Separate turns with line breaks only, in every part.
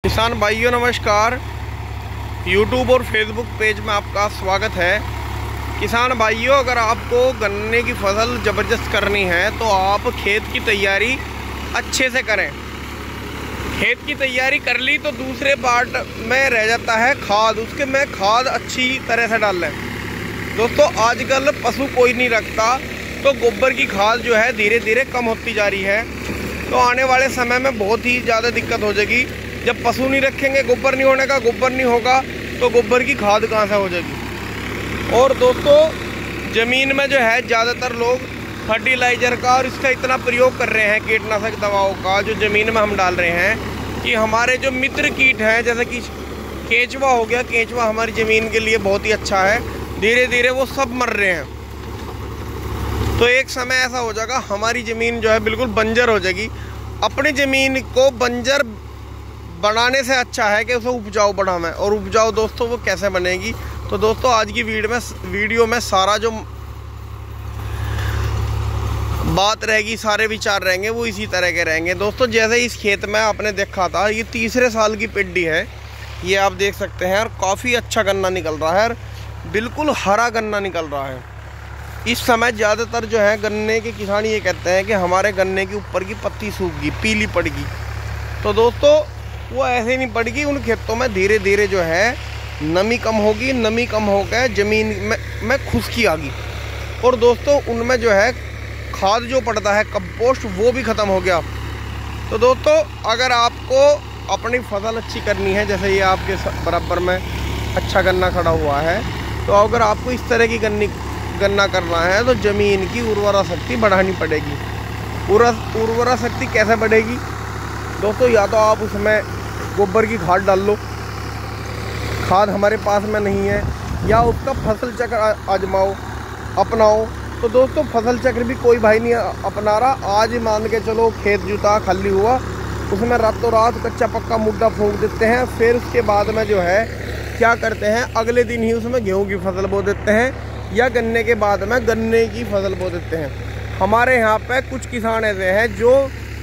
किसान भाइयों नमस्कार। YouTube और Facebook पेज में आपका स्वागत है। किसान भाइयों, अगर आपको गन्ने की फसल ज़बरदस्त करनी है तो आप खेत की तैयारी अच्छे से करें। खेत की तैयारी कर ली तो दूसरे पार्ट में रह जाता है खाद। उसके में खाद अच्छी तरह से डाल लें। दोस्तों, आजकल पशु कोई नहीं रखता तो गोबर की खाद जो है धीरे धीरे कम होती जा रही है। तो आने वाले समय में बहुत ही ज़्यादा दिक्कत हो जाएगी। जब पशु नहीं रखेंगे, गोबर नहीं होने का, गोबर नहीं होगा तो गोबर की खाद कहाँ से हो जाएगी। और दोस्तों, ज़मीन में जो है ज़्यादातर लोग फर्टिलाइज़र का और इसका इतना प्रयोग कर रहे हैं, कीटनाशक दवाओं का जो ज़मीन में हम डाल रहे हैं कि हमारे जो मित्र कीट हैं, जैसे कि केंचुआ हो गया। केंचुआ हमारी ज़मीन के लिए बहुत ही अच्छा है। धीरे धीरे वो सब मर रहे हैं। तो एक समय ऐसा हो जाएगा हमारी ज़मीन जो है बिल्कुल बंजर हो जाएगी। अपनी ज़मीन को बंजर बनाने से अच्छा है कि उसे उपजाऊ बढ़ावें। और उपजाऊ दोस्तों वो कैसे बनेगी, तो दोस्तों आज की वीडियो में सारा जो बात रहेगी, सारे विचार रहेंगे वो इसी तरह के रहेंगे। दोस्तों, जैसे इस खेत में आपने देखा था, ये तीसरे साल की पिड्डी है। ये आप देख सकते हैं और काफ़ी अच्छा गन्ना निकल रहा है। बिल्कुल हरा गन्ना निकल रहा है। इस समय ज़्यादातर जो है गन्ने के किसान ये कहते हैं कि हमारे गन्ने के ऊपर की पत्ती सूख गई, पीली पड़ गई। तो दोस्तों वो ऐसे नहीं पड़ेगी। उन खेतों में धीरे धीरे जो है नमी कम होगी। नमी कम होकर ज़मीन में खुश्की आ गई। और दोस्तों उनमें जो है खाद जो पड़ता है, कंपोस्ट, वो भी ख़त्म हो गया। तो दोस्तों, अगर आपको अपनी फसल अच्छी करनी है, जैसे ये आपके बराबर में अच्छा गन्ना खड़ा हुआ है, तो अगर आपको इस तरह की गन्ना करना है तो ज़मीन की उर्वरा शक्ति बढ़ानी पड़ेगी। उर्वरा शक्ति कैसे बढ़ेगी दोस्तों? या तो आप उसमें गोबर की खाद डाल लो। खाद हमारे पास में नहीं है, या उसका फसल चक्र आजमाओ, अपनाओ। तो दोस्तों फसल चक्र भी कोई भाई नहीं अपना रहा। आज मान के चलो खेत जुता खाली हुआ, उसमें रातों रात कच्चा पक्का मुद्दा फूंक देते हैं। फिर उसके बाद में जो है क्या करते हैं, अगले दिन ही उसमें गेहूं की फसल बो देते हैं, या गन्ने के बाद में गन्ने की फसल बो देते हैं। हमारे यहाँ पे कुछ किसान ऐसे हैं जो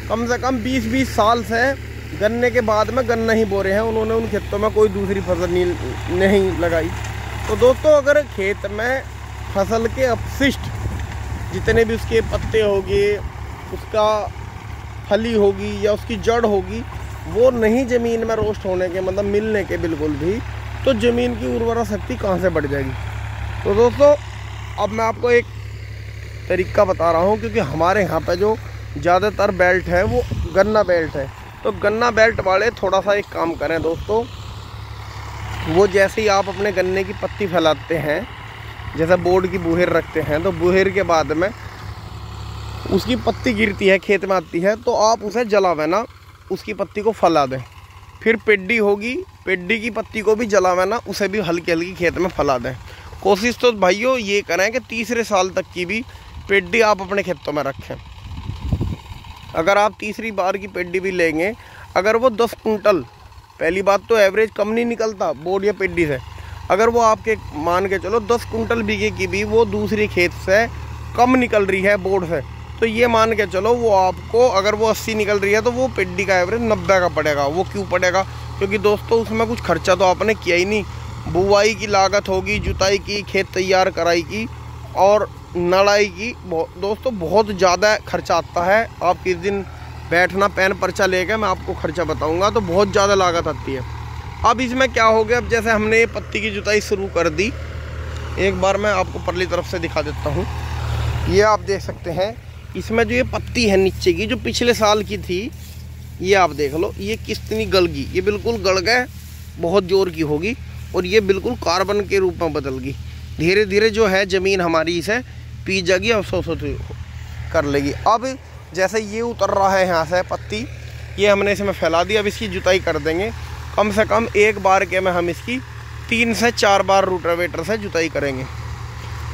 कम से कम 20-20 साल से गन्ने के बाद में गन्ना ही बो रहे हैं। उन्होंने उन खेतों में कोई दूसरी फसल नहीं लगाई। तो दोस्तों, अगर खेत में फसल के अपशिष्ट जितने भी उसके पत्ते होंगे, उसका फली होगी या उसकी जड़ होगी, वो नहीं ज़मीन में रोस्ट होने के, मतलब मिलने के बिल्कुल भी, तो ज़मीन की उर्वरा शक्ति कहाँ से बढ़ जाएगी। तो दोस्तों, अब मैं आपको एक तरीका बता रहा हूँ, क्योंकि हमारे यहाँ पे जो ज़्यादातर बेल्ट है वो गन्ना बेल्ट है। तो गन्ना बेल्ट वाले थोड़ा सा एक काम करें दोस्तों। वो जैसे ही आप अपने गन्ने की पत्ती फैलाते हैं, जैसे बोर्ड की बुहेर रखते हैं, तो बुहेर के बाद में उसकी पत्ती गिरती है, खेत में आती है, तो आप उसे जलावे ना, उसकी पत्ती को फैला दें। फिर पेड्डी होगी, पेड्डी की पत्ती को भी जलावे ना, उसे भी हल्की हल्की खेत में फैला दें। कोशिश तो भाइयों ये करें कि तीसरे साल तक की भी पेड्डी आप अपने खेतों में रखें। अगर आप तीसरी बार की पेड्डी भी लेंगे, अगर वो 10 कुंटल, पहली बात तो एवरेज कम नहीं निकलता बोर्ड या पेड्डी से, अगर वो आपके मान के चलो 10 कुंटल बीघे की भी वो दूसरी खेत से कम निकल रही है बोर्ड से, तो ये मान के चलो वो आपको, अगर वो 80 निकल रही है तो वो पेड्डी का एवरेज 90 का पड़ेगा। वो क्यों पड़ेगा? क्योंकि दोस्तों उसमें कुछ खर्चा तो आपने किया ही नहीं। बुआई की लागत होगी, जुताई की, खेत तैयार कराई की और नड़ाई की, दोस्तों बहुत ज़्यादा खर्चा आता है। आप किस दिन बैठना पेन पर्चा लेकर मैं आपको खर्चा बताऊंगा, तो बहुत ज़्यादा लागत आती है। अब इसमें क्या हो गया, अब जैसे हमने ये पत्ती की जुताई शुरू कर दी, एक बार मैं आपको परली तरफ से दिखा देता हूँ। ये आप देख सकते हैं, इसमें जो ये पत्ती है नीचे की, जो पिछले साल की थी, ये आप देख लो, ये कितनी गल गई। ये बिल्कुल गल गए, बहुत ज़ोर की होगी, और ये बिल्कुल कार्बन के रूप में बदल गई। धीरे धीरे जो है ज़मीन हमारी इसे पी जाएगी, अफसोस कर लेगी। अब जैसे ये उतर रहा है यहाँ से पत्ती, ये हमने इसमें फैला दी। अब इसकी जुताई कर देंगे। कम से कम एक बार के में हम इसकी 3 से 4 बार रोटावेटर से जुताई करेंगे।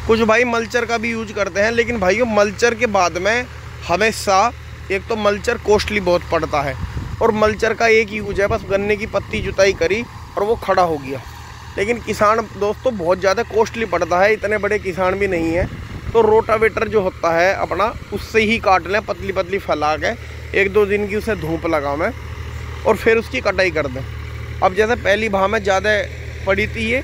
कुछ भाई मल्चर का भी यूज करते हैं, लेकिन भाइयों मल्चर के बाद में हमेशा, एक तो मल्चर कॉस्टली बहुत पड़ता है, और मल्चर का एक यूज है, बस गन्ने की पत्ती जुताई करी और वो खड़ा हो गया। लेकिन किसान दोस्तों बहुत ज़्यादा कॉस्टली पड़ता है, इतने बड़े किसान भी नहीं है। तो रोटावेटर जो होता है अपना, उससे ही काट लें, पतली पतली फैला के 1-2 दिन की उसे धूप लगावें और फिर उसकी कटाई कर दें। अब जैसे पहली भाव में ज़्यादा पड़ी थी ये,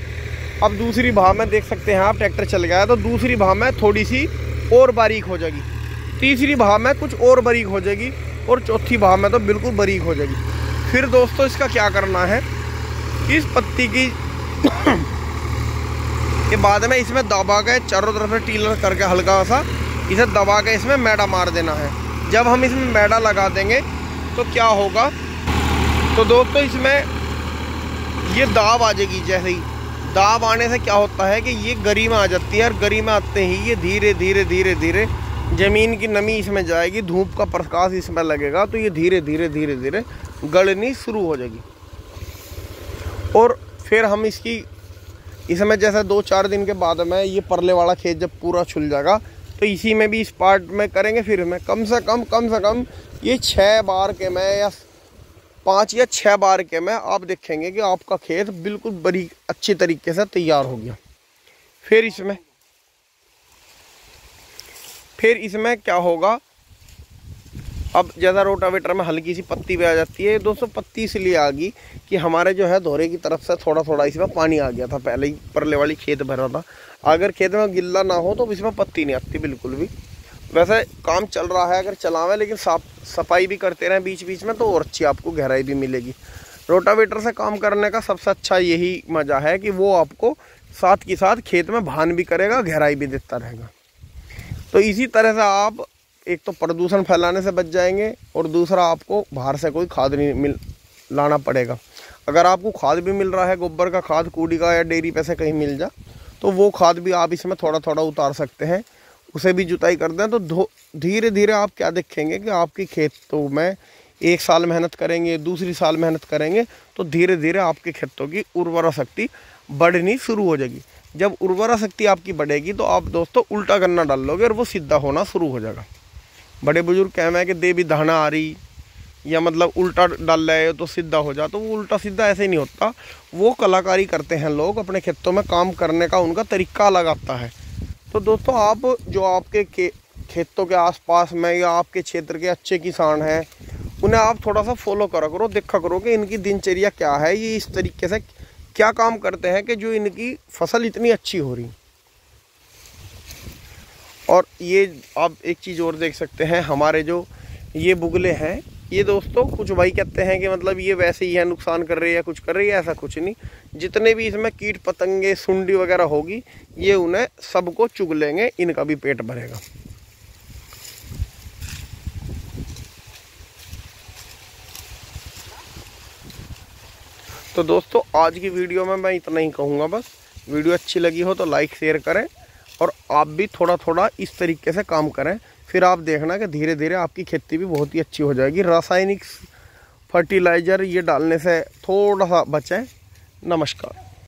अब दूसरी भाव में देख सकते हैं आप ट्रैक्टर चल गया है, तो दूसरी भाव में थोड़ी सी और बारीक हो जाएगी, तीसरी भाव में कुछ और बारीक हो जाएगी, और चौथी भाव में तो बिल्कुल बारीक हो जाएगी। फिर दोस्तों इसका क्या करना है, इस पत्ती की के बाद में इसमें दबा के चारों तरफ से टीलर करके हल्का सा इसे दबा के इसमें मैदा मार देना है। जब हम इसमें मैदा लगा देंगे तो क्या होगा, तो दोस्तों इसमें ये दाब आ जाएगी। जैसे ही दाब आने से क्या होता है कि ये गरी में आ जाती है, और गरी में आते ही ये धीरे धीरे धीरे धीरे ज़मीन की नमी इसमें जाएगी, धूप का प्रकाश इसमें लगेगा, तो ये धीरे धीरे धीरे धीरे गलनी शुरू हो जाएगी। और फिर हम इसमें जैसे 2-4 दिन के बाद में ये परले वाला खेत जब पूरा छुल जाएगा, तो इसी में भी इस पार्ट में करेंगे। फिर में कम से कम ये 6 बार के में या 5 या 6 बार के में आप देखेंगे कि आपका खेत बिल्कुल बड़ी अच्छी तरीके से तैयार हो गया। फिर इसमें क्या होगा, अब ज़्यादा रोटावेटर में हल्की सी पत्ती भी आ जाती है। दोस्तों पत्ती इसलिए आ गई कि हमारे जो है दोहरे की तरफ से थोड़ा थोड़ा इसमें पानी आ गया था, पहले ही परले वाली खेत भरा था। अगर खेत में गिल्ला ना हो तो इसमें पत्ती नहीं आती बिल्कुल भी। वैसे काम चल रहा है, अगर चलावें लेकिन सफाई भी करते रहें बीच बीच में, तो और अच्छी आपको गहराई भी मिलेगी। रोटावेटर से काम करने का सबसे अच्छा यही मज़ा है कि वो आपको साथ के साथ खेत में भान भी करेगा, गहराई भी देता रहेगा। तो इसी तरह से आप एक तो प्रदूषण फैलाने से बच जाएंगे, और दूसरा आपको बाहर से कोई खाद नहीं लाना पड़ेगा। अगर आपको खाद भी मिल रहा है, गोबर का खाद कूड़ी का या डेयरी पे से कहीं मिल जा, तो वो खाद भी आप इसमें थोड़ा थोड़ा उतार सकते हैं, उसे भी जुताई कर दें। तो धीरे धीरे आप क्या देखेंगे कि आपके खेतों में 1 साल मेहनत करेंगे, दूसरी साल मेहनत करेंगे, तो धीरे धीरे आपके खेतों की उर्वरा शक्ति बढ़नी शुरू हो जाएगी। जब उर्वरा शक्ति आपकी बढ़ेगी तो आप दोस्तों उल्टा गन्ना डाल लोगे और वो सीधा होना शुरू हो जाएगा। बड़े बुजुर्ग कहना है कि देवी दाना आ रही, या मतलब उल्टा डाल रहे हो तो सीधा हो जा, तो वो उल्टा सीधा ऐसे ही नहीं होता। वो कलाकारी करते हैं लोग, अपने खेतों में काम करने का उनका तरीका अलग आता है। तो दोस्तों आप जो आपके खेतों के आसपास में या आपके क्षेत्र के अच्छे किसान हैं, उन्हें आप थोड़ा सा फॉलो करा करो, देखा करो कि इनकी दिनचर्या क्या है, ये इस तरीके से क्या काम करते हैं कि जो इनकी फसल इतनी अच्छी हो रही। और ये आप एक चीज़ और देख सकते हैं, हमारे जो ये बुगले हैं, ये दोस्तों कुछ भाई कहते हैं कि मतलब ये वैसे ही है, नुकसान कर रही है, कुछ कर रही है, ऐसा कुछ नहीं। जितने भी इसमें कीट पतंगे सुंडी वगैरह होगी, ये उन्हें सबको चुग लेंगे, इनका भी पेट भरेगा। तो दोस्तों आज की वीडियो में मैं इतना ही कहूँगा बस। वीडियो अच्छी लगी हो तो लाइक शेयर करें, और आप भी थोड़ा थोड़ा इस तरीके से काम करें, फिर आप देखना कि धीरे धीरे आपकी खेती भी बहुत ही अच्छी हो जाएगी। रासायनिक फर्टिलाइज़र ये डालने से थोड़ा सा बचें। नमस्कार।